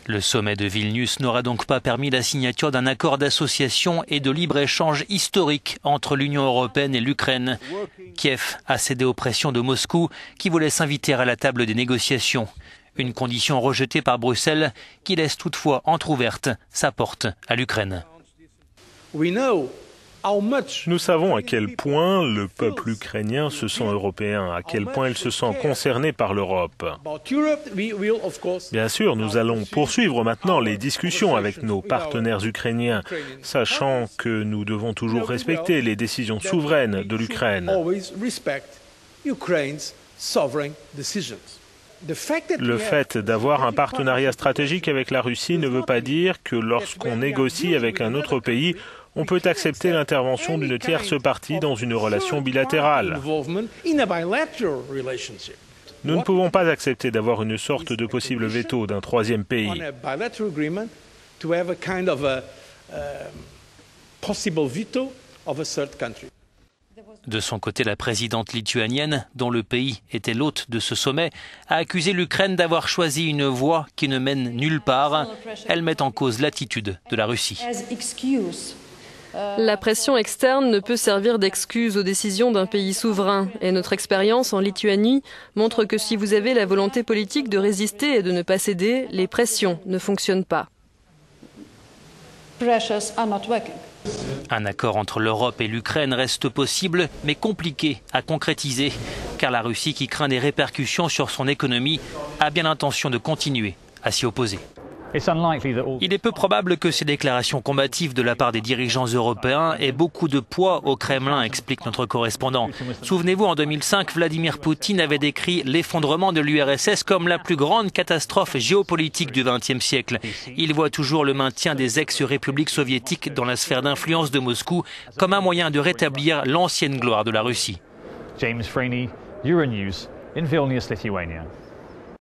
Le sommet de Vilnius n'aura donc pas permis la signature d'un accord d'association et de libre-échange historique entre l'Union européenne et l'Ukraine. Kiev a cédé aux pressions de Moscou qui voulait s'inviter à la table des négociations. Une condition rejetée par Bruxelles qui laisse toutefois entrouverte sa porte à l'Ukraine. Nous savons à quel point le peuple ukrainien se sent européen, à quel point il se sent concerné par l'Europe. Bien sûr, nous allons poursuivre maintenant les discussions avec nos partenaires ukrainiens, sachant que nous devons toujours respecter les décisions souveraines de l'Ukraine. Le fait d'avoir un partenariat stratégique avec la Russie ne veut pas dire que lorsqu'on négocie avec un autre pays, on peut accepter l'intervention d'une tierce partie dans une relation bilatérale. Nous ne pouvons pas accepter d'avoir une sorte de possible veto d'un troisième pays. De son côté, la présidente lituanienne, dont le pays était l'hôte de ce sommet, a accusé l'Ukraine d'avoir choisi une voie qui ne mène nulle part. Elle met en cause l'attitude de la Russie. La pression externe ne peut servir d'excuse aux décisions d'un pays souverain. Et notre expérience en Lituanie montre que si vous avez la volonté politique de résister et de ne pas céder, les pressions ne fonctionnent pas. Un accord entre l'Europe et l'Ukraine reste possible, mais compliqué à concrétiser, car la Russie, qui craint des répercussions sur son économie, a bien l'intention de continuer à s'y opposer. Il est peu probable que ces déclarations combatives de la part des dirigeants européens aient beaucoup de poids au Kremlin, explique notre correspondant. Souvenez-vous, en 2005, Vladimir Poutine avait décrit l'effondrement de l'URSS comme la plus grande catastrophe géopolitique du XXe siècle. Il voit toujours le maintien des ex-républiques soviétiques dans la sphère d'influence de Moscou comme un moyen de rétablir l'ancienne gloire de la Russie. James Freeney, Euronews, in Vilnius, Lithuania.